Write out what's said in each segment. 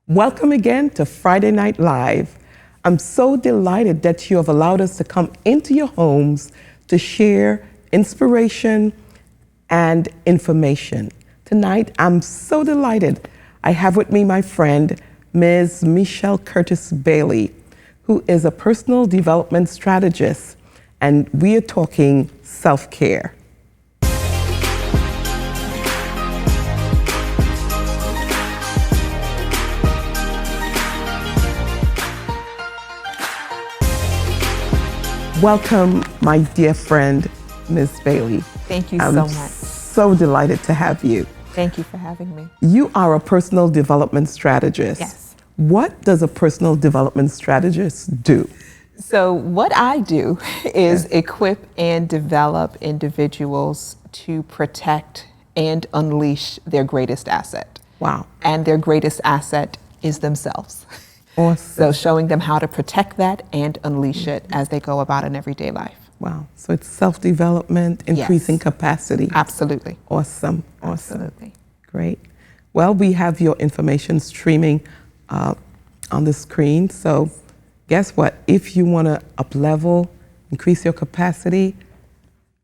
Welcome again to Friday Night Live. I'm so delighted that you have allowed us to come into your homes to share inspiration and information. Tonight, I'm so delighted. I have with me my friend, Ms. Michelle Curtis Bailey, who is a personal development strategist, and we are talking self-care. Welcome, my dear friend, Ms. Bailey. Thank you so much. I'm so delighted to have you. Thank you for having me. You are a personal development strategist. Yes. What does a personal development strategist do? So what I do is equip and develop individuals to protect and unleash their greatest asset. Wow. And their greatest asset is themselves. Awesome. So showing them how to protect that and unleash it as they go about in everyday life. Wow. So it's self-development, increasing Yes. capacity. Absolutely. Awesome. Awesome. Absolutely. Great. Well, we have your information streaming on the screen. So guess what? If you want to up-level, increase your capacity,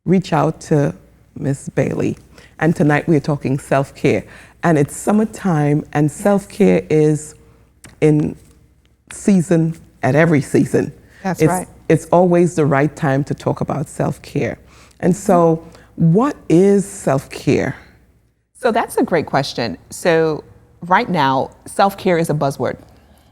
reach out to Ms. Bailey. And tonight we're talking self-care. And it's summertime, and self-care is in season at every season. That's right. It's always the right time to talk about self-care. And so what is self-care? So that's a great question. So right now, self-care is a buzzword.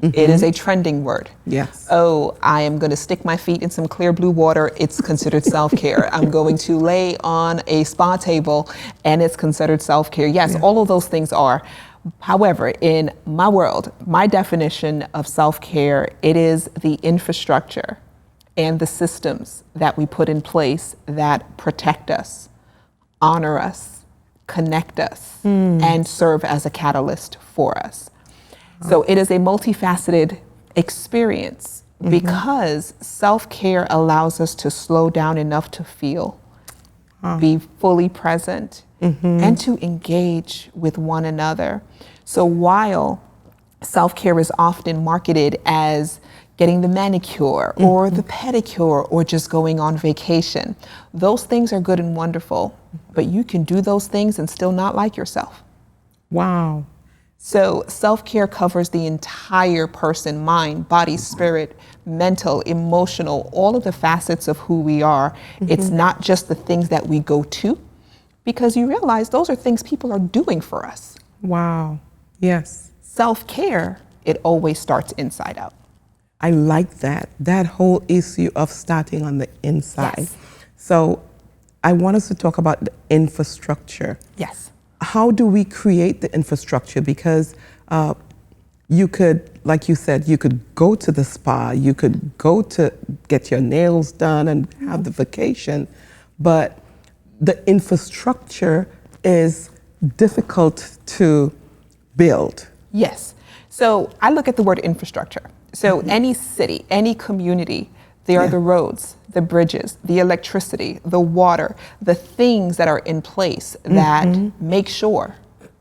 It is a trending word. Yes. Oh, I am going to stick my feet in some clear blue water. It's considered self-care. I'm going to lay on a spa table and it's considered self-care. Yes, all of those things are. However, in my world, my definition of self-care, it is the infrastructure and the systems that we put in place that protect us, honor us, connect us, and serve as a catalyst for us. So it is a multifaceted experience because self-care allows us to slow down enough to feel, be fully present, and to engage with one another. So while self-care is often marketed as getting the manicure or the pedicure or just going on vacation, those things are good and wonderful, but you can do those things and still not like yourself. Wow. So self-care covers the entire person, mind, body, spirit, mental, emotional, all of the facets of who we are. It's not just the things that we go to, because you realize those are things people are doing for us. Wow. Yes. Self-care, it always starts inside out. I like that whole issue of starting on the inside. Yes. So I want us to talk about the infrastructure. Yes. How do we create the infrastructure? Because you could, like you said, you could go to the spa, you could go to get your nails done and have the vacation, but the infrastructure is difficult to build. Yes. So I look at the word infrastructure. So any city, any community, there are the roads, the bridges, the electricity, the water, the things that are in place that make sure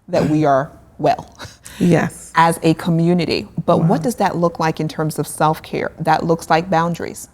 that we are well. Yes. As a community. But what does that look like in terms of self-care? That looks like boundaries.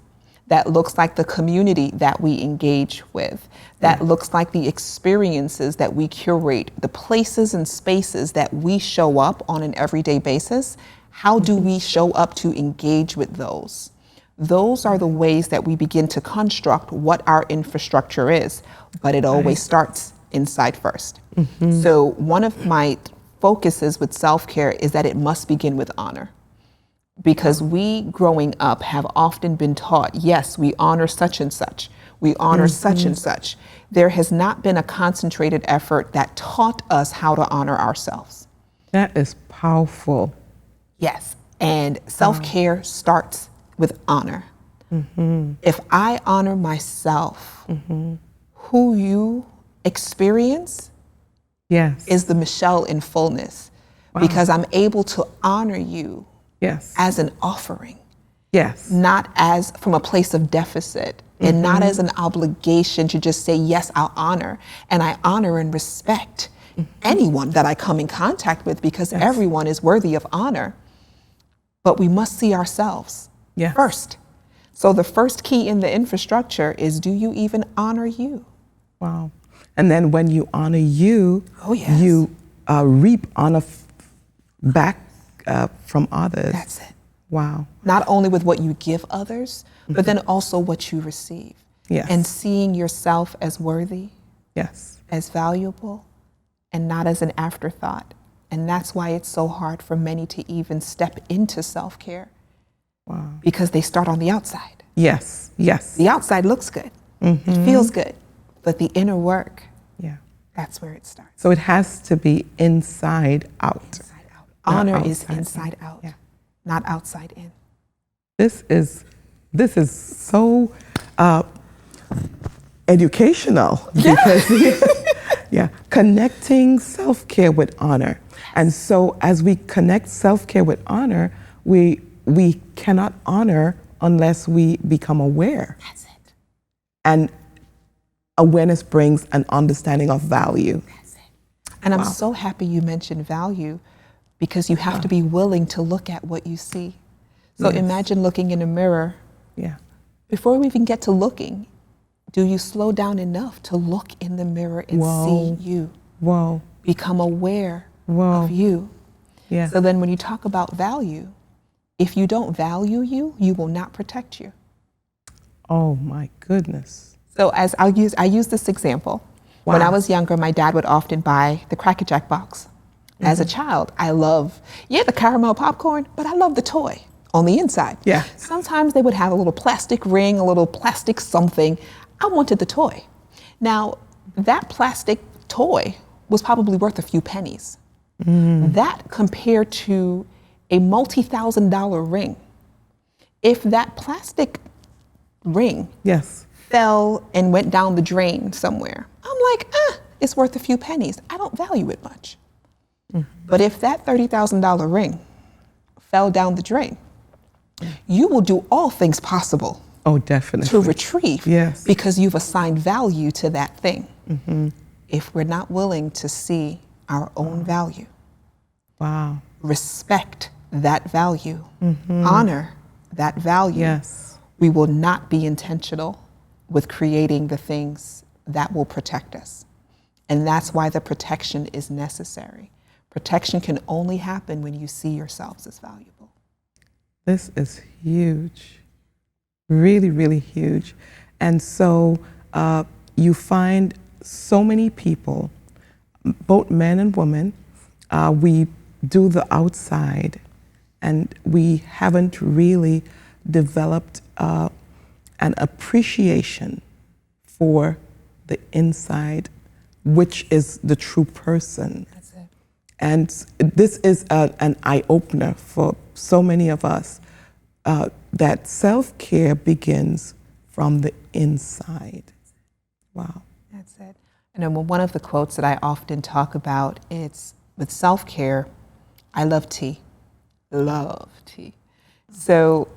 That looks like the community that we engage with. That looks like the experiences that we curate, the places and spaces that we show up on an everyday basis. How do we show up to engage with those? Those are the ways that we begin to construct what our infrastructure is, but it always starts inside first. So one of my focuses with self-care is that it must begin with honor. Because we growing up have often been taught, yes, we honor such and such, we honor such and such. There has not been a concentrated effort that taught us how to honor ourselves. That is powerful. Yes, and self-care starts with honor. If I honor myself, who you experience is the Michelle in fullness, because I'm able to honor you as an offering. Yes. Not as from a place of deficit and not as an obligation to just say, yes, I'll honor. And I honor and respect anyone that I come in contact with because everyone is worthy of honor. but we must see ourselves first. So the first key in the infrastructure is, do you even honor you? Wow. And then when you honor you, yes. you reap honor back from others. That's it. Wow. Not only with what you give others, but then also what you receive. Yes. And seeing yourself as worthy, yes, as valuable, and not as an afterthought. And that's why it's so hard for many to even step into self-care. Wow. Because they start on the outside. Yes, yes. The outside looks good. Mm-hmm. It feels good. But the inner work, that's where it starts. So it has to be inside out. Inside out. Honor is inside out, not outside in. This is so educational. Because, connecting self-care with honor. And so as we connect self-care with honor, we cannot honor unless we become aware. That's it. And awareness brings an understanding of value. That's it. And I'm so happy you mentioned value, because you have to be willing to look at what you see. So imagine looking in a mirror. Yeah. Before we even get to looking, do you slow down enough to look in the mirror and see you? Whoa. Become aware of you. Yeah. So then when you talk about value, if you don't value you, you will not protect you. Oh my goodness. So as I use this example. Wow. When I was younger, my dad would often buy the Cracker Jack box. As a child, I love, the caramel popcorn, but I love the toy on the inside. Yeah. Sometimes they would have a little plastic ring, a little plastic something. I wanted the toy. Now, that plastic toy was probably worth a few pennies. That compared to a multi-$1,000 ring. If that plastic ring fell and went down the drain somewhere, I'm like, it's worth a few pennies. I don't value it much. But if that $30,000 ring fell down the drain, you will do all things possible to retrieve, because you've assigned value to that thing. If we're not willing to see our own value, respect that value, honor that value, we will not be intentional with creating the things that will protect us. And that's why the protection is necessary. Protection can only happen when you see yourselves as valuable. This is huge. Really, really huge. And so you find so many people, both men and women, we do the outside, and we haven't really developed an appreciation for the inside, which is the true person. That's it. And this is an eye-opener for so many of us, that self-care begins from the inside. Wow. That's it. And then one of the quotes that I often talk about, it's with self-care, I love tea. Love tea. So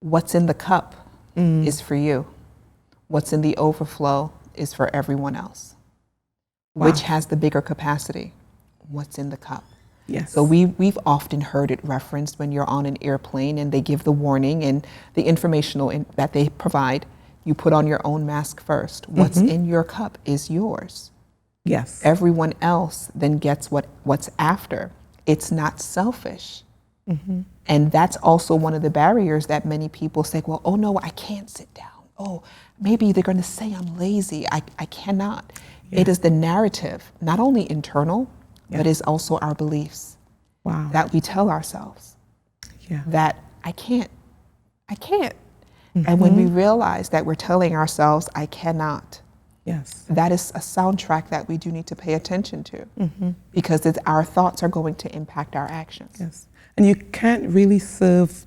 what's in the cup is for you. What's in the overflow is for everyone else. Which has the bigger capacity? What's in the cup? Yes. So we've often heard it referenced when you're on an airplane and they give the warning and the informational that they provide. You put on your own mask first. What's in your cup is yours. Yes. Everyone else then gets what's after. It's not selfish. And that's also one of the barriers that many people say, well, oh no, I can't sit down. Oh, maybe they're going to say I'm lazy. I cannot. It is the narrative, not only internal, but is also our beliefs that we tell ourselves that I can't. And when we realize that we're telling ourselves, I cannot, that is a soundtrack that we do need to pay attention to, because our thoughts are going to impact our actions. Yes. And you can't really serve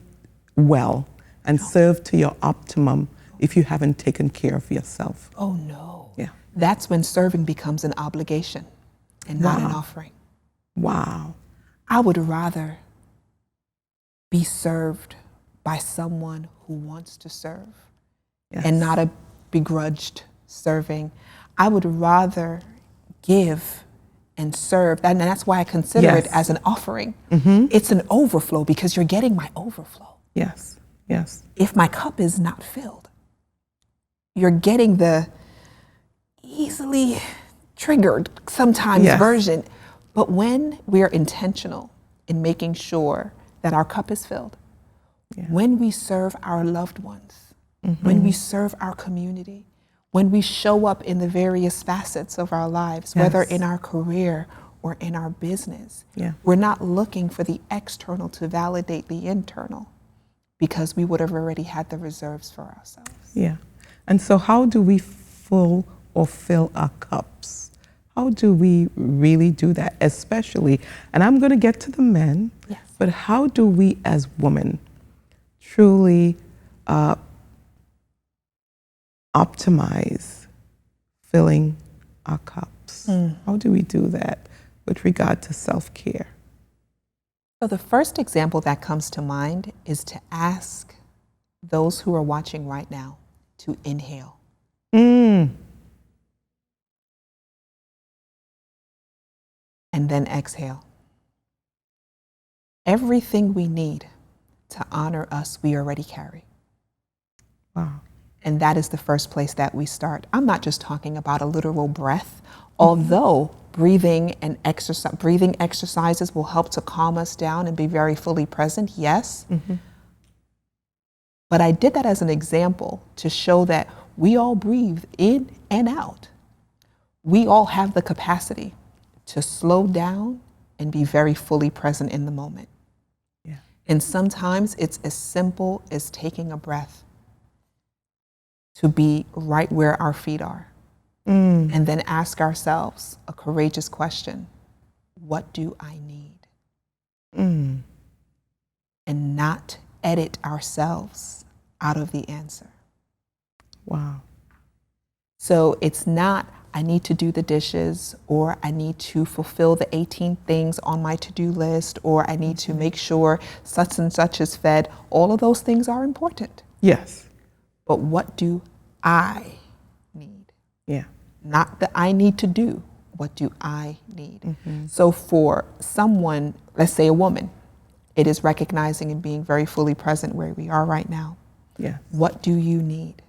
well and serve to your optimum if you haven't taken care of yourself. Oh no. Yeah. That's when serving becomes an obligation and not an offering. Wow. I would rather be served by someone who wants to serve and not a begrudged serving. I would rather give and serve. And that's why I consider it as an offering. It's an overflow because you're getting my overflow. Yes. Yes. If my cup is not filled, you're getting the easily triggered sometimes version. But when we're intentional in making sure that our cup is filled, when we serve our loved ones, when we serve our community, when we show up in the various facets of our lives, whether in our career or in our business, we're not looking for the external to validate the internal, because we would have already had the reserves for ourselves. Yeah. And so how do we fill our cups? How do we really do that? Especially, and I'm going to get to the men, but how do we as women truly optimize filling our cups? How do we do that with regard to self-care? So the first example that comes to mind is to ask those who are watching right now to inhale. And then exhale. Everything we need to honor us, we already carry. Wow. And that is the first place that we start. I'm not just talking about a literal breath, although breathing exercises will help to calm us down and be very fully present, yes. But I did that as an example to show that we all breathe in and out. We all have the capacity to slow down and be very fully present in the moment. And sometimes it's as simple as taking a breath to be right where our feet are. And then ask ourselves a courageous question: what do I need? And not edit ourselves out of the answer. Wow. So it's not, I need to do the dishes, or I need to fulfill the 18 things on my to-do list, or I need to make sure such and such is fed. All of those things are important. Yes. But what do I need? Yeah. Not that I need to do. What do I need? So for someone, let's say a woman, it is recognizing and being very fully present where we are right now. Yeah. What do you need?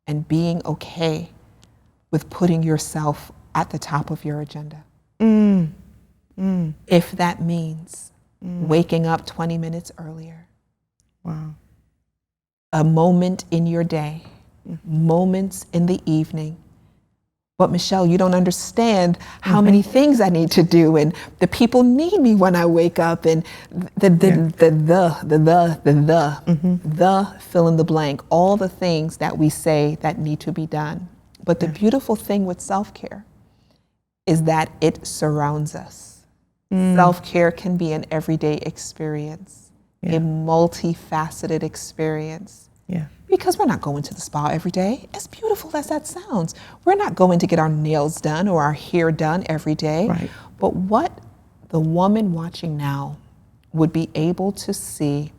And being okay with putting yourself at the top of your agenda. If that means waking up 20 minutes earlier. Wow. A moment in your day, moments in the evening. But Michelle, you don't understand how many things I need to do, and the people need me when I wake up, and the fill in the blank, all the things that we say that need to be done. But the beautiful thing with self-care is that it surrounds us. Self-care can be an everyday experience, a multifaceted experience. Because we're not going to the spa every day, as beautiful as that sounds. We're not going to get our nails done or our hair done every day. Right. But what the woman watching now would be able to see,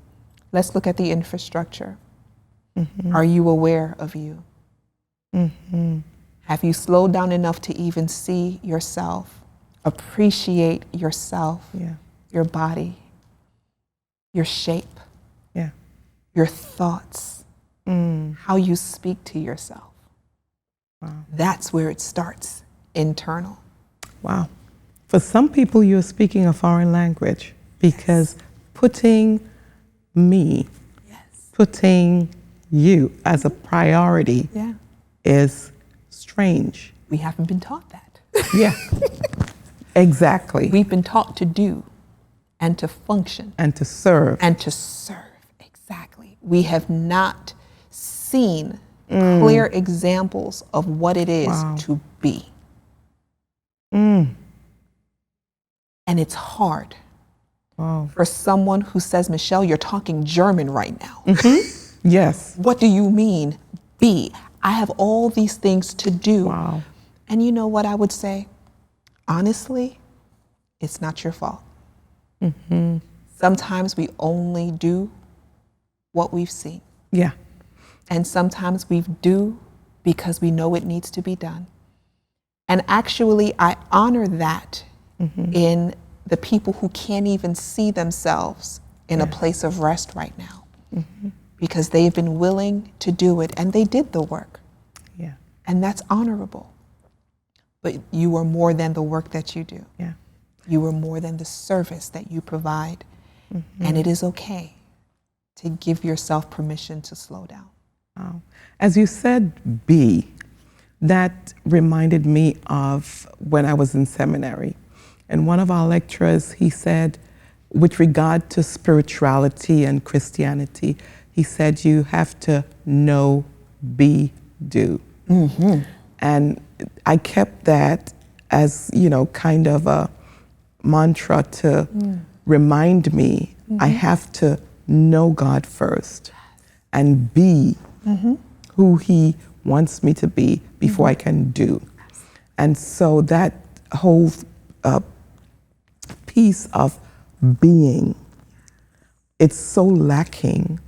let's look at the infrastructure. Are you aware of you? Have you slowed down enough to even see yourself, appreciate yourself, your body, your shape, your thoughts, how you speak to yourself? Wow. That's where it starts, internal. Wow. For some people, you're speaking a foreign language, because putting me, putting you as a priority is strange. We haven't been taught that. Yeah, exactly. We've been taught to do and to function. And to serve. And to serve, exactly. We have not seen clear examples of what it is to be. And it's hard for someone who says, Michelle, you're talking German right now. Yes. What do you mean, be? I have all these things to do. Wow. And you know what I would say? Honestly, it's not your fault. Sometimes we only do what we've seen. Yeah. And sometimes we do because we know it needs to be done. And actually, I honor that in the people who can't even see themselves in a place of rest right now, because they've been willing to do it and they did the work. Yeah. And that's honorable. But you are more than the work that you do. Yeah. You are more than the service that you provide. And it is okay to give yourself permission to slow down. Wow. As you said, be, that reminded me of when I was in seminary. And one of our lecturers, he said, with regard to spirituality and Christianity, he said, you have to know, be, do. And I kept that as, kind of a mantra to remind me I have to know God first and be who He wants me to be before I can do. And so that whole piece of being, it's so lacking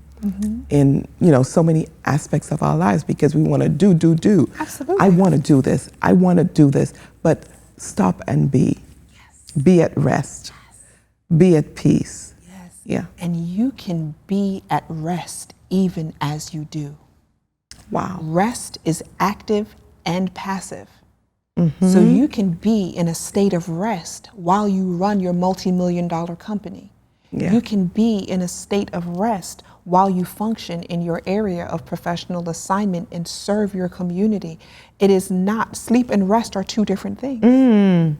in so many aspects of our lives, because we want to do. Absolutely. I want to do this. I want to do this. But stop and be. Yes. Be at rest. Yes. Be at peace. Yes. Yeah. And you can be at rest even as you do. Wow. Rest is active and passive. So you can be in a state of rest while you run your multi-million-dollar company. Yeah. You can be in a state of rest while you function in your area of professional assignment and serve your community. It is not, sleep and rest are two different things.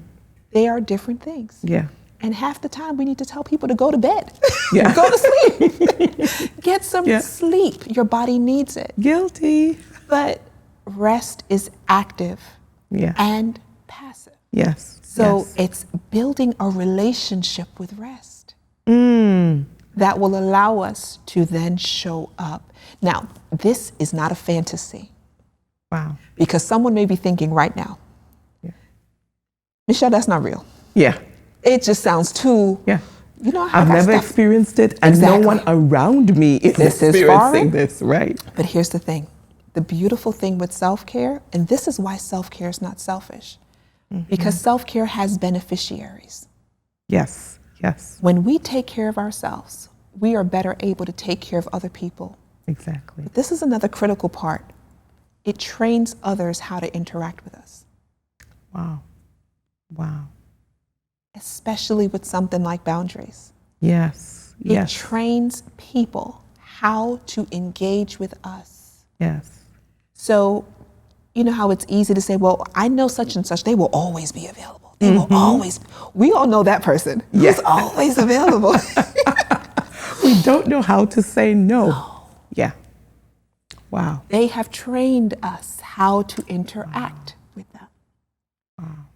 They are different things. Yeah. And half the time we need to tell people to go to bed. Yeah. Go to sleep. Get some sleep. Your body needs it. Guilty. But rest is active and passive. Yes. So it's building a relationship with rest that will allow us to then show up. Now, this is not a fantasy. Wow. Because someone may be thinking right now, Michelle, that's not real. Yeah. It just sounds too, I've never experienced it, and no one around me is experiencing this, right? But here's the thing. The beautiful thing with self-care, and this is why self-care is not selfish, because self-care has beneficiaries. Yes, yes. When we take care of ourselves, we are better able to take care of other people. Exactly. But this is another critical part. It trains others how to interact with us. Wow. Wow. Especially with something like boundaries. Yes. It trains people how to engage with us. Yes. So, you know how it's easy to say, well, I know such and such, they will always be available. They will always, we all know that person who's always available. We don't know how to say no. Yeah. Wow. They have trained us how to interact with them. Wow.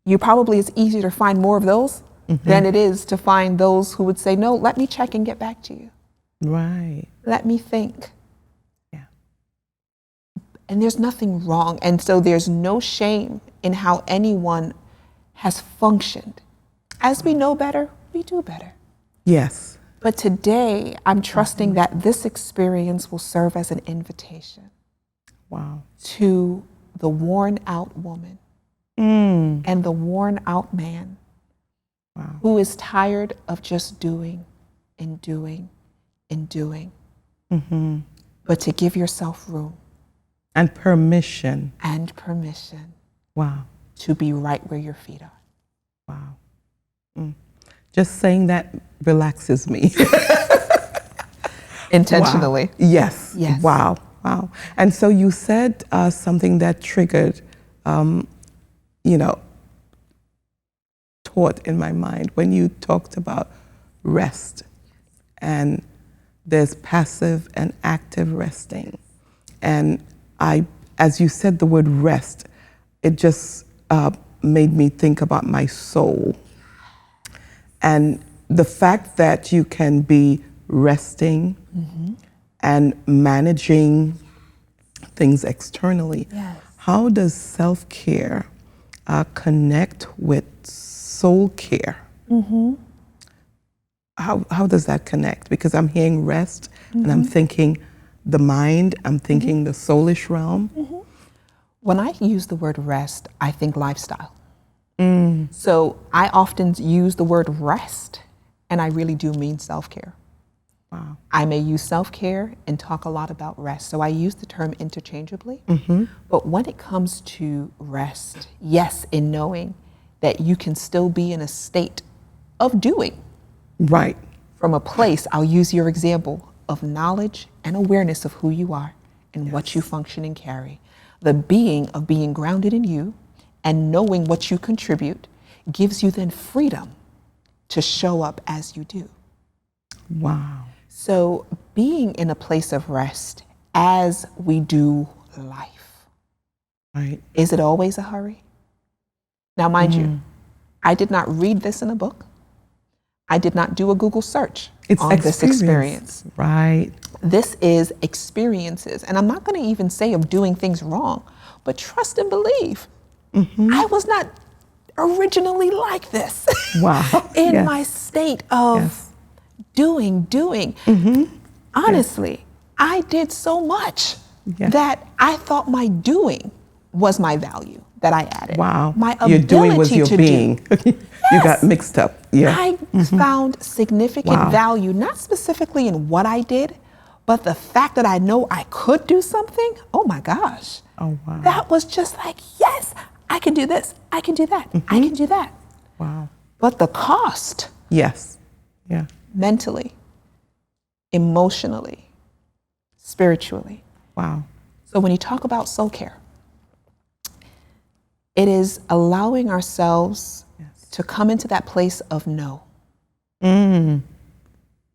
It's easier to find more of those than it is to find those who would say, no, let me check and get back to you. Right. Let me think. Yeah. And there's nothing wrong. And so there's no shame in how anyone has functioned. As we know better, we do better. Yes. But today, I'm trusting that this experience will serve as an invitation. Wow. To the worn out woman and the worn out man who is tired of just doing and doing and doing. But to give yourself room. And permission. And permission. Wow. To be right where your feet are. Wow. Just saying that relaxes me. Intentionally. Wow. Yes. Yes. Wow. Wow. And so you said something that triggered, thought in my mind when you talked about rest. And there's passive and active resting. And as you said the word rest, it just made me think about my soul. And the fact that you can be resting and managing things externally. Yes. How does self-care connect with soul care? How does that connect? Because I'm hearing rest and I'm thinking the mind, I'm thinking the soulish realm. When I use the word rest, I think lifestyle. So I often use the word rest, and I really do mean self-care. Wow. I may use self-care and talk a lot about rest. So I use the term interchangeably. But when it comes to rest, yes, in knowing that you can still be in a state of doing. Right. From a place, I'll use your example of knowledge and awareness of who you are and what you function and carry. The being of being grounded in you and knowing what you contribute gives you then freedom to show up as you do. Wow. So being in a place of rest as we do life. Right. Is it always a hurry? Now, mind you, I did not read this in a book. I did not do a Google search on this experience. Right. This is experiences. And I'm not going to even say of doing things wrong, but trust and believe. I was not originally like this. Wow. In my state of doing. Honestly, I did so much that I thought my doing was my value that I added. Wow. My ability your doing was your to being. You got mixed up. Yeah. I found significant value, not specifically in what I did, but the fact that I know I could do something. Oh my gosh. Oh, wow. That was just like, yes, I can do this. I can do that. I can do that. Wow. But the cost. Yes. Yeah. Mentally, emotionally, spiritually. Wow. So when you talk about soul care, it is allowing ourselves to come into that place of know.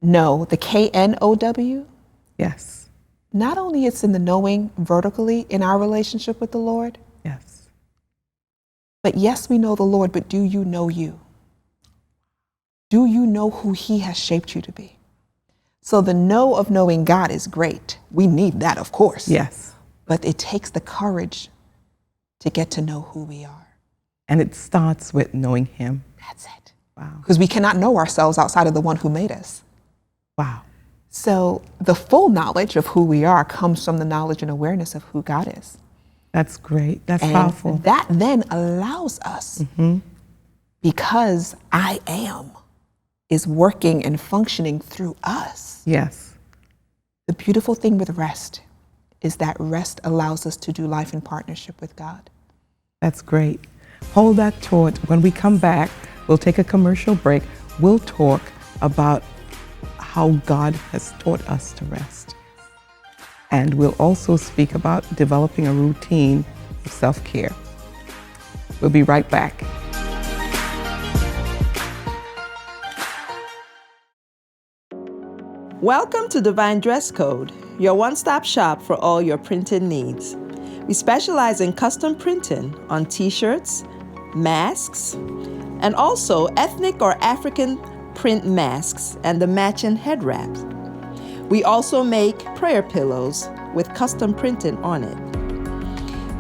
Know, the K-N-O-W. Yes. Not only it's in the knowing vertically in our relationship with the Lord. Yes. But yes, we know the Lord, but do you know you? Do you know who He has shaped you to be? So the know of knowing God is great. We need that, of course. Yes. But it takes the courage to get to know who we are. And it starts with knowing Him. That's it. Wow. Because we cannot know ourselves outside of the one who made us. Wow. So the full knowledge of who we are comes from the knowledge and awareness of who God is. That's great. That's And powerful. that then allows us, because I am is working and functioning through us. Yes. The beautiful thing with rest is that rest allows us to do life in partnership with God. That's great. Hold that thought. When we come back, we'll take a commercial break. We'll talk about how God has taught us to rest. And we'll also speak about developing a routine of self-care. We'll be right back. Welcome to Divine Dress Code, your one-stop shop for all your printing needs. We specialize in custom printing on t-shirts, masks, and also ethnic or African print masks and the matching head wraps. We also make prayer pillows with custom printing on it.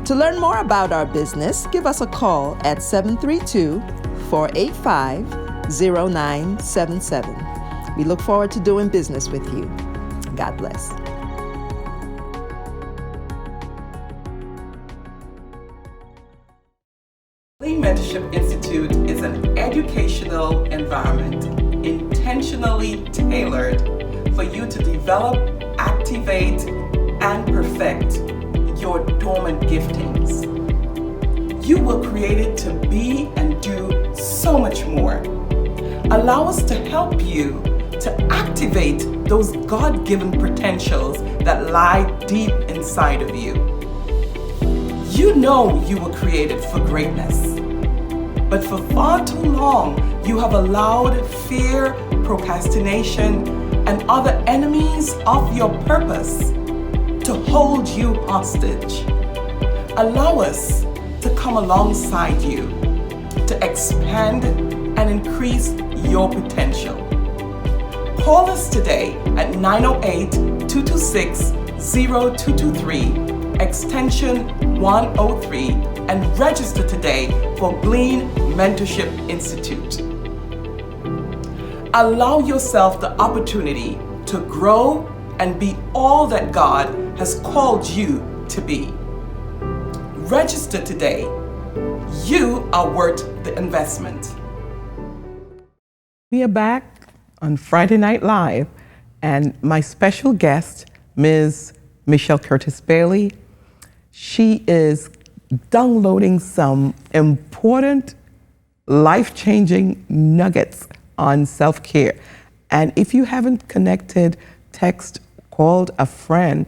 To learn more about our business, give us a call at 732-485-0977. We look forward to doing business with you. God bless. Colley Mentorship Institute is an educational environment intentionally tailored for you to develop, activate, and perfect your dormant giftings. You were created to be and do so much more. Allow us to help you to activate those God-given potentials that lie deep inside of you. You know you were created for greatness, but for far too long, you have allowed fear, procrastination, and other enemies of your purpose to hold you hostage. Allow us to come alongside you to expand and increase your potential. Call us today at 908-226-0223, extension 103, and register today for Glean Mentorship Institute. Allow yourself the opportunity to grow and be all that God has called you to be. Register today. You are worth the investment. We are back on Friday Night Live, and my special guest, Ms. Michelle Curtis Bailey, she is downloading some important, life-changing nuggets on self-care. And if you haven't connected, text, called a friend,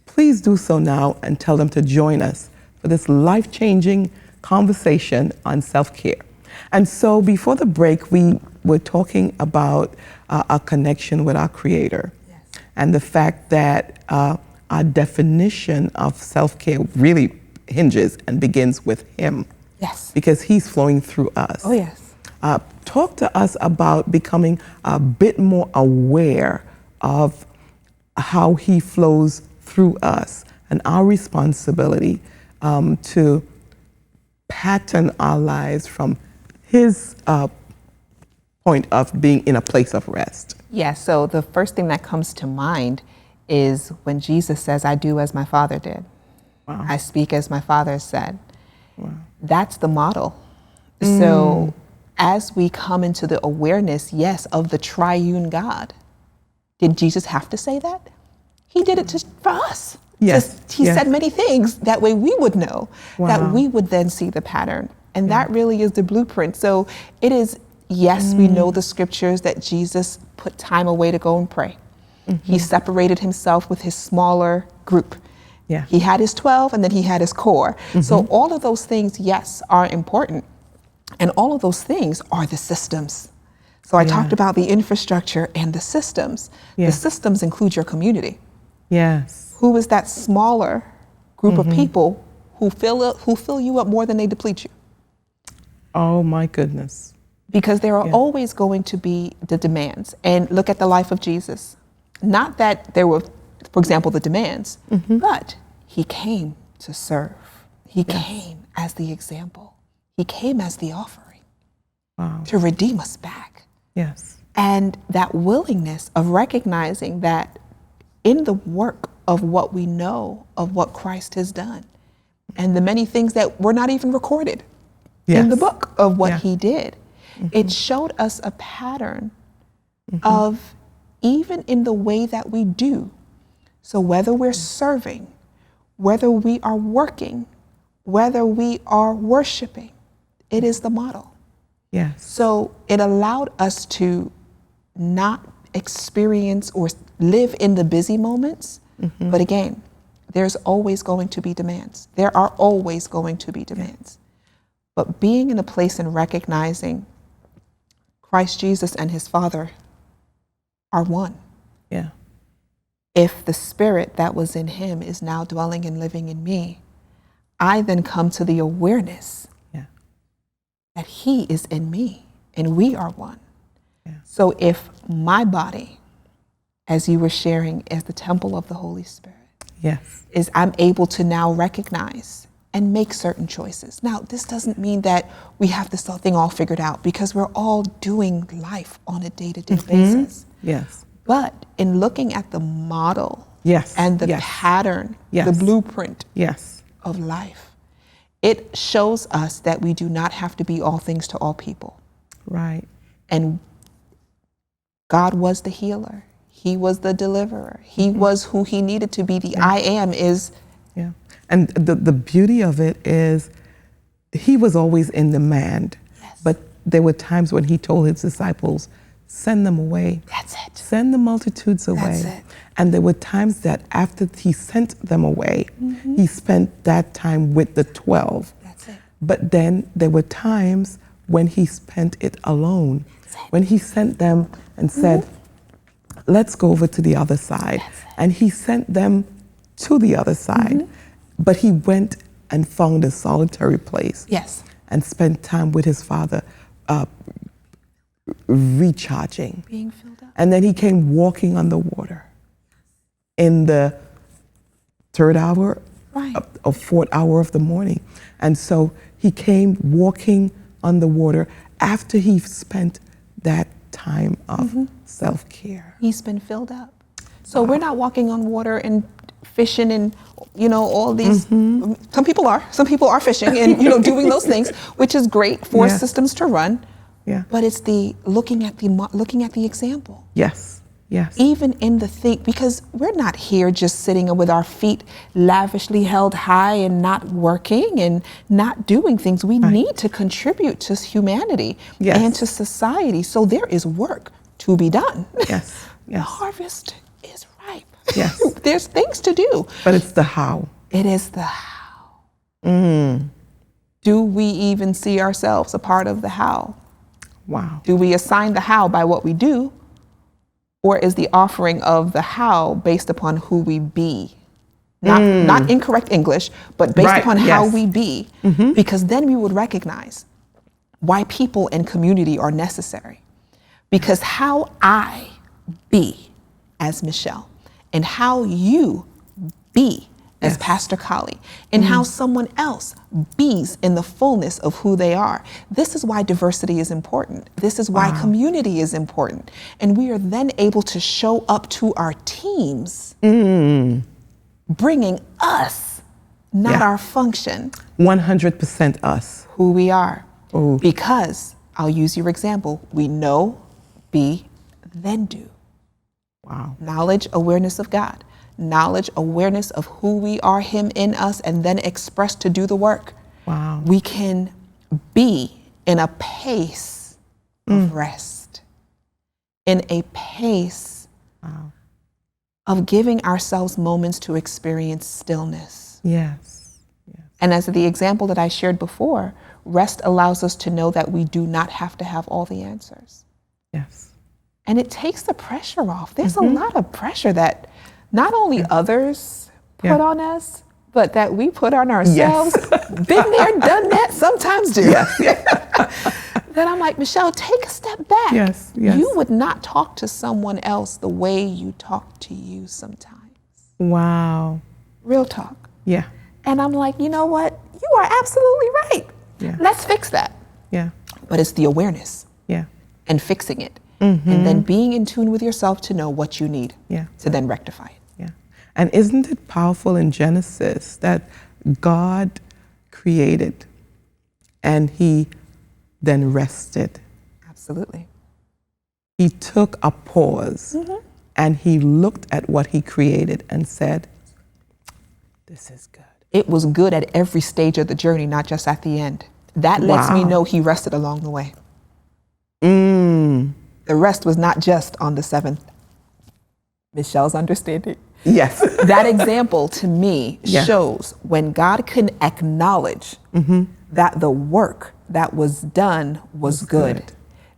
please do so now and tell them to join us for this life-changing conversation on self-care. And so before the break, we were talking about our connection with our Creator. Yes. And the fact that our definition of self-care really hinges and begins with Him. Yes. Because He's flowing through us. Oh, yes. Talk to us about becoming a bit more aware of how He flows through us and our responsibility to pattern our lives from His point of being in a place of rest. Yeah, so the first thing that comes to mind is when Jesus says, I do as my Father did. Wow. I speak as my Father said. Wow. That's the model. So as we come into the awareness, yes, of the triune God, did Jesus have to say that? He did it for us. Yes. He said many things, that way we would know, that we would then see the pattern. And that really is the blueprint. So it is, yes, we know the scriptures that Jesus put time away to go and pray. He separated Himself with His smaller group. Yeah. He had His 12 and then He had His core. So all of those things, yes, are important. And all of those things are the systems. So I talked about the infrastructure and the systems. The systems include your community. Yes. Who is that smaller group of people who fill you up more than they deplete you? Oh my goodness. Because there are always going to be the demands. And look at the life of Jesus. Not that there were, for example, the demands, but He came to serve. He came as the example. He came as the offering to redeem us back. Yes. And that willingness of recognizing that in the work of what we know of what Christ has done and the many things that were not even recorded in the book of what He did, it showed us a pattern of even in the way that we do. So whether we're serving, whether we are working, whether we are worshiping, it is the model. Yes. So it allowed us to not experience or live in the busy moments, but again, there's always going to be demands. There are always going to be demands. But being in a place and recognizing Christ Jesus and His Father are one. Yeah. If the Spirit that was in Him is now dwelling and living in me, I then come to the awareness that He is in me and we are one. Yeah. So if my body, as you were sharing, is the temple of the Holy Spirit, is I'm able to now recognize and make certain choices. Now, this doesn't mean that we have this thing all figured out, because we're all doing life on a day-to-day basis. Yes. But in looking at the model and the pattern, the blueprint of life, it shows us that we do not have to be all things to all people. Right. And God was the healer. He was the deliverer. He was who He needed to be. The I am is. Yeah. And the beauty of it is He was always in demand. Yes. But there were times when He told His disciples, send them away. That's it. Send the multitudes away. That's it. And there were times that after He sent them away, He spent that time with the 12. That's it. But then there were times when He spent it alone. When He sent them and said, let's go over to the other side. And He sent them to the other side. But He went and found a solitary place. Yes. And spent time with His Father, recharging. Being filled up. And then He came walking on the water in the third hour or fourth hour of the morning. And so He came walking on the water after He spent that time of self-care. He's been filled up. So we're not walking on water and fishing and, all these, some people are fishing and, doing those things, which is great for Yeah. systems to run. Yeah. But it's the looking at the example. Yes. Yes. Even in the thing, because we're not here just sitting with our feet lavishly held high and not working and not doing things. We need to contribute to humanity Yes. and to society. So there is work to be done. Yes. The Yes. harvest is ripe. Yes. There's things to do. But it's the how. It is the how. Do we even see ourselves a part of the how? Wow. Do we assign the how by what we do? Or is the offering of the how based upon who we be? Not incorrect English, but based Right, upon how yes. we be. Because then we would recognize why people and community are necessary. Because how I be as Michelle and how you be as Yes. Pastor Colley and how someone else bees in the fullness of who they are. This is why diversity is important. This is why community is important. And we are then able to show up to our teams, bringing us, not Yeah. our function, 100% us. who we are. Ooh. Because, I'll use your example, we know, be, then do. Wow. Knowledge, awareness of God. Knowledge, awareness of who we are, Him in us, and then express to do the work. Wow. We can be in a pace of rest, in a pace of giving ourselves moments to experience stillness. Yes. Yes. And as the example that I shared before, rest allows us to know that we do not have to have all the answers. Yes. And it takes the pressure off. There's a lot of pressure that not only others put on us, but that we put on ourselves. Been there, done that, sometimes do. Then I'm like, Michelle, take a step back. Yes, yes. You would not talk to someone else the way you talk to you sometimes. Wow. Real talk. Yeah. And I'm like, you know what? You are absolutely right. Yeah. Let's fix that. Yeah. But it's the awareness Yeah. and fixing it. And then being in tune with yourself to know what you need Yeah. to then rectify it. Yeah. And isn't it powerful in Genesis that God created and He then rested? Absolutely. He took a pause and He looked at what He created and said, this is good. It was good at every stage of the journey, not just at the end. That lets me Wow. know He rested along the way. The rest was not just on the seventh. Michelle's understanding. Yes. That example to me Yeah. shows when God can acknowledge that the work that was done was good.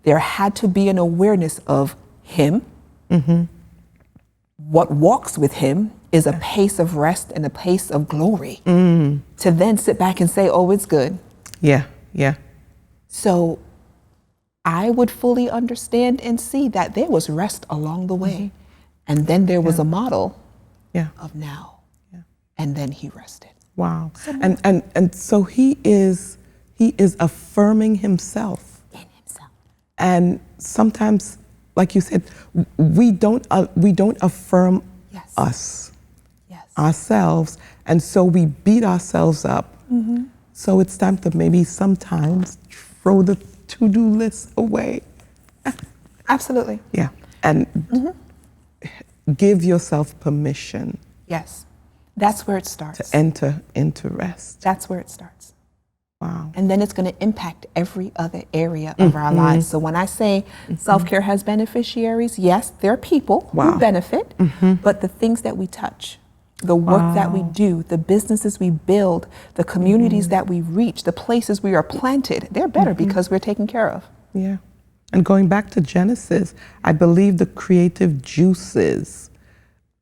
There had to be an awareness of Him. What walks with Him is a pace of rest and a pace of glory. To then sit back and say, oh, it's good. Yeah. Yeah. So I would fully understand and see that there was rest along the way. And then there was a model Yeah. of now. And then He rested. Wow. And so he is affirming himself. In Himself. And sometimes, like you said, we don't affirm Yes. us, Yes. ourselves, and so we beat ourselves up. So it's time to maybe sometimes throw the to-do list away. Absolutely. Yeah. And give yourself permission Yes. That's where it starts. to enter into rest. That's where it starts. Wow. And then it's going to impact every other area of our lives. So when I say self-care has beneficiaries, yes, there are people who benefit, but the things that we touch, the work that we do, the businesses we build, the communities that we reach, the places we are planted, they're better because we're taken care of. Yeah. And going back to Genesis, I believe the creative juices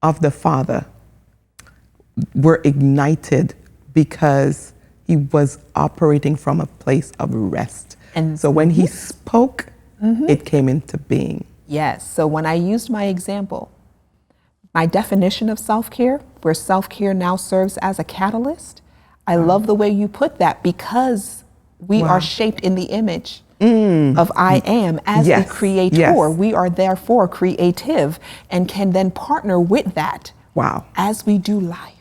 of the Father were ignited because He was operating from a place of rest. And so when He spoke, it came into being. Yes. So when I used my example, my definition of self-care, where self-care now serves as a catalyst, I love the way you put that because we are shaped in the image of I am as a creator. Yes. We are therefore creative and can then partner with that Wow. as we do life.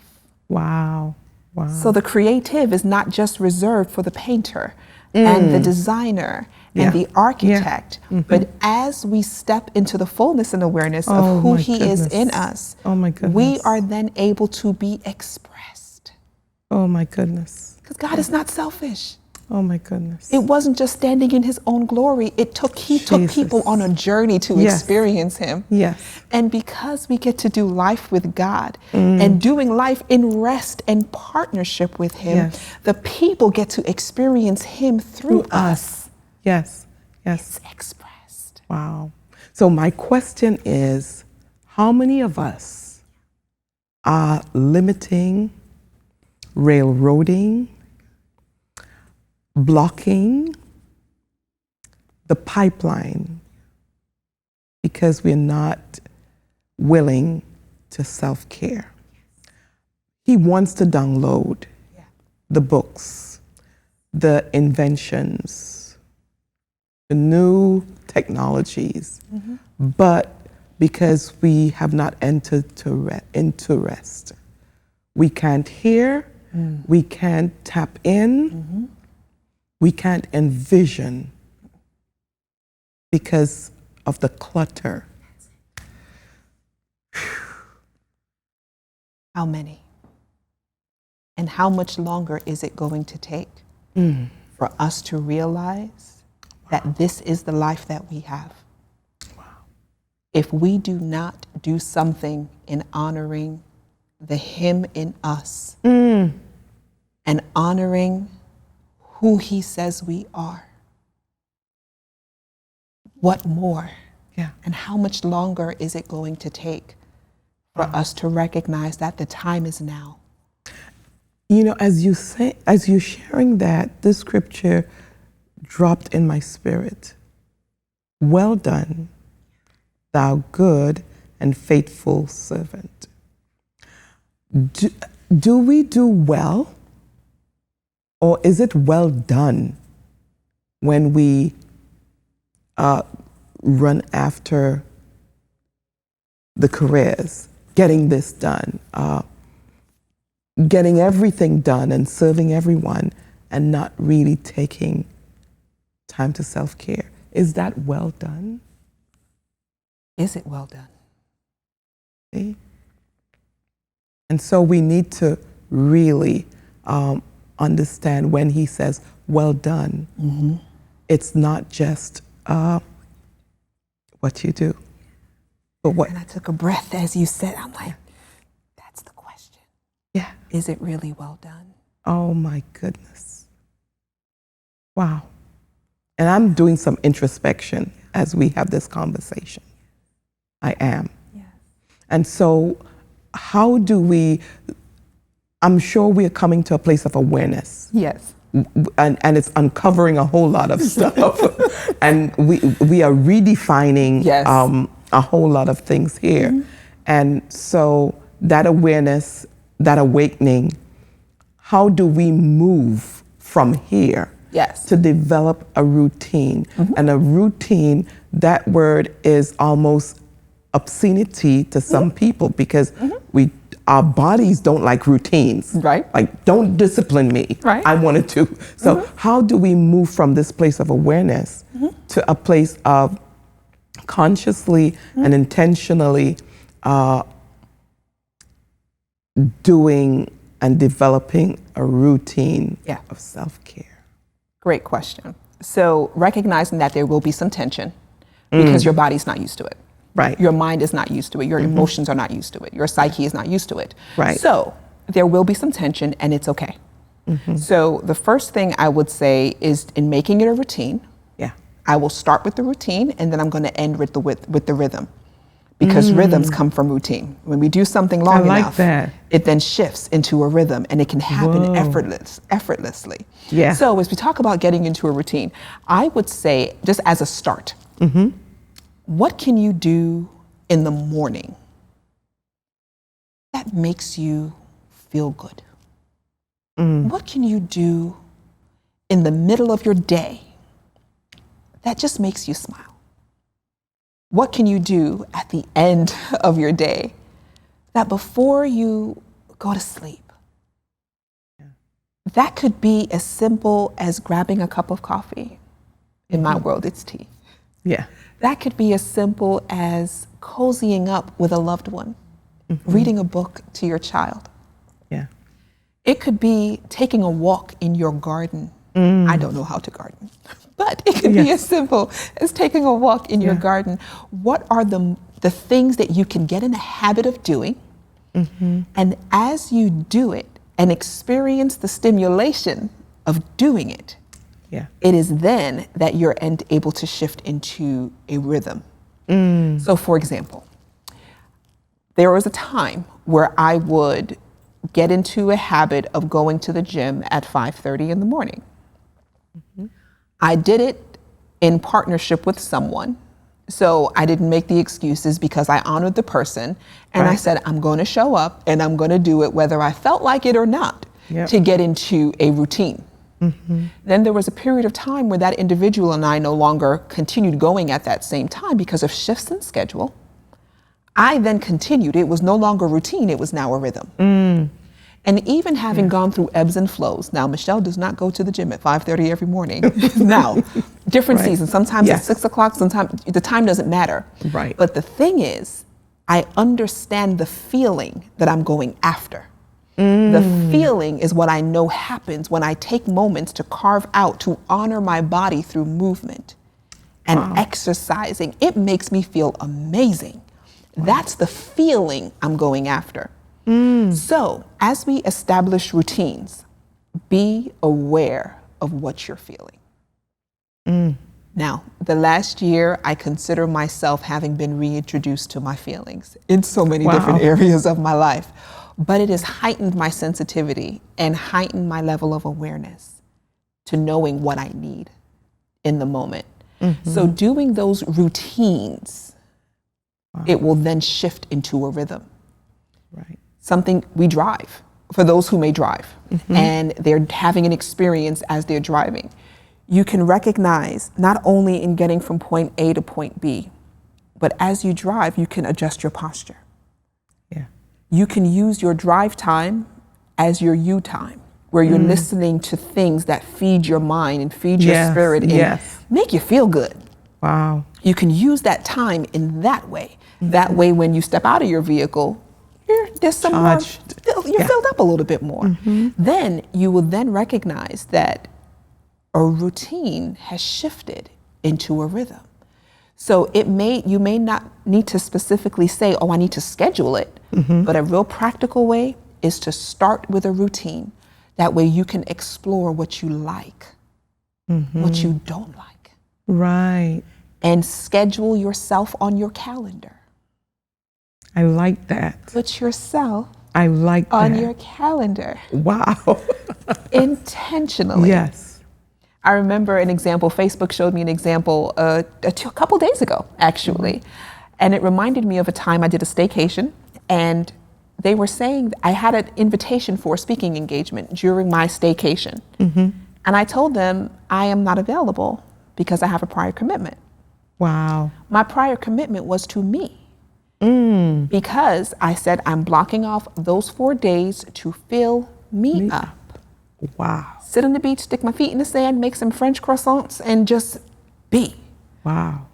Wow. Wow. So the creative is not just reserved for the painter and the designer and the architect, but as we step into the fullness and awareness of who he is in us, we are then able to be expressed. Oh my goodness. Because God is not selfish. Oh my goodness. It wasn't just standing in his own glory. He took people on a journey to experience him. Yes. And because we get to do life with God and doing life in rest and partnership with him, the people get to experience him through us. Yes. Yes. It's expressed. Wow. So my question is, how many of us are limiting, railroading, blocking the pipeline because we're not willing to self-care? He wants to download the books, the inventions, the new technologies, but because we have not entered into rest, we can't hear, we can't tap in, we can't envision because of the clutter. How many? And how much longer is it going to take for us to realize that this is the life that we have? If we do not do something in honoring the him in us and honoring who he says we are, what more? And how much longer is it going to take for us to recognize that the time is now? You know, as you're sharing that, this scripture dropped in my spirit. Well done, thou good and faithful servant. Do we do well, or is it well done when we run after the careers, getting this done, getting everything done and serving everyone, and not really taking time to self-care? Is that well done? Is it well done? See? And so we need to really understand when he says, well done, it's not just what you do, but what. And I took a breath as you said, I'm like, that's the question. Yeah. Is it really well done? Oh my goodness. Wow. And I'm doing some introspection as we have this conversation. I am. Yes. And so how do we, I'm sure we are coming to a place of awareness. Yes. And it's uncovering a whole lot of stuff. And we are redefining a whole lot of things here. And so that awareness, that awakening, how do we move from here to develop a routine? And a routine, that word is almost obscenity to some people because our bodies don't like routines. Right. Like, don't discipline me. Right. I wanted to. So how do we move from this place of awareness to a place of consciously and intentionally doing and developing a routine of self-care? Great question. So recognizing that there will be some tension because your body's not used to it. Right. Your mind is not used to it. Your emotions are not used to it. Your psyche is not used to it. Right. So there will be some tension, and it's okay. So the first thing I would say is, in making it a routine, I will start with the routine, and then I'm going to end with the rhythm, because rhythms come from routine. When we do something long enough, it then shifts into a rhythm, and it can happen effortlessly. Yeah. So as we talk about getting into a routine, I would say, just as a start, what can you do in the morning that makes you feel good? What can you do in the middle of your day that just makes you smile? What can you do at the end of your day that before you go to sleep, that could be as simple as grabbing a cup of coffee. In my world, it's tea. Yeah. That could be as simple as cozying up with a loved one, reading a book to your child. Yeah. It could be taking a walk in your garden. I don't know how to garden, but it could be as simple as taking a walk in your garden. What are the things that you can get in the habit of doing? And as you do it and experience the stimulation of doing it, it is then that you're able to shift into a rhythm. So for example, there was a time where I would get into a habit of going to the gym at 5:30 in the morning. I did it in partnership with someone. So I didn't make the excuses because I honored the person. And I said, I'm going to show up and I'm going to do it whether I felt like it or not to get into a routine. Then there was a period of time where that individual and I no longer continued going at that same time because of shifts in schedule. I then continued. It was no longer routine. It was now a rhythm. And even having gone through ebbs and flows. Now, Michelle does not go to the gym at 5:30 every morning. Now, different seasons. Sometimes it's 6 o'clock. Sometimes the time doesn't matter. Right. But the thing is, I understand the feeling that I'm going after. The feeling is what I know happens when I take moments to carve out, to honor my body through movement and exercising. It makes me feel amazing. That's the feeling I'm going after. So as we establish routines, be aware of what you're feeling. Now, the last year, I consider myself having been reintroduced to my feelings in so many different areas of my life. But it has heightened my sensitivity and heightened my level of awareness to knowing what I need in the moment. So doing those routines, it will then shift into a rhythm. Something we drive, for those who may drive, and they're having an experience as they're driving. You can recognize not only in getting from point A to point B, but as you drive, you can adjust your posture. You can use your drive time as your you time, where you're listening to things that feed your mind and feed your spirit and make you feel good. You can use that time in that way. That way, when you step out of your vehicle, there's some more, you're filled up a little bit more. Then you will then recognize that a routine has shifted into a rhythm. So you may not need to specifically say, oh, I need to schedule it, but a real practical way is to start with a routine. That way you can explore what you like, what you don't like. And schedule yourself on your calendar. I like that. Put yourself on your calendar. Wow. Intentionally. I remember an example, Facebook showed me an example a couple days ago, actually. And it reminded me of a time I did a staycation, and they were saying I had an invitation for a speaking engagement during my staycation. And I told them I am not available because I have a prior commitment. My prior commitment was to me. Because I said I'm blocking off those 4 days to fill me up. Sit on the beach, stick my feet in the sand, make some French croissants, and just be.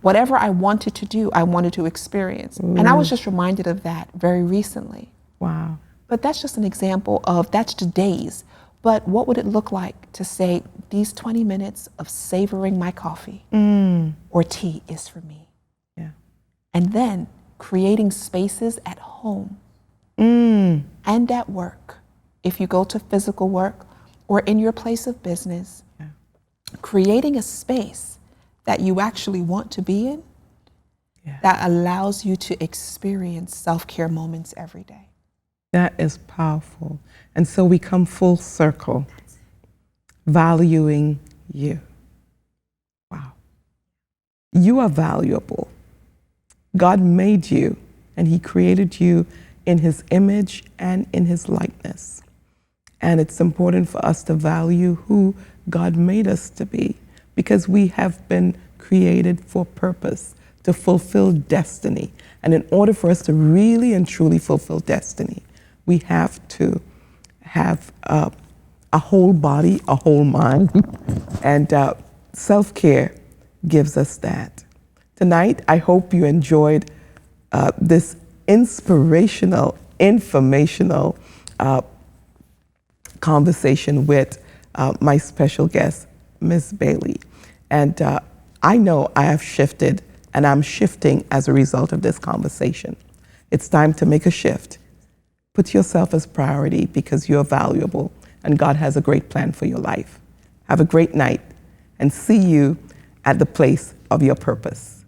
Whatever I wanted to do, I wanted to experience. And I was just reminded of that very recently. But that's just an example of, that's just days. But what would it look like to say these 20 minutes of savoring my coffee or tea is for me? And then creating spaces at home and at work. If you go to physical work or in your place of business, creating a space that you actually want to be in that allows you to experience self-care moments every day. That is powerful. And so we come full circle, valuing you. You are valuable. God made you, and He created you in His image and in His likeness. And it's important for us to value who God made us to be, because we have been created for purpose, to fulfill destiny. And in order for us to really and truly fulfill destiny, we have to have a whole body, a whole mind, and self-care gives us that. Tonight, I hope you enjoyed this inspirational, informational conversation with my special guest, Ms. Bailey. And I know I have shifted, and I'm shifting as a result of this conversation. It's time to make a shift. Put yourself as priority because you're valuable and God has a great plan for your life. Have a great night and see you at the place of your purpose.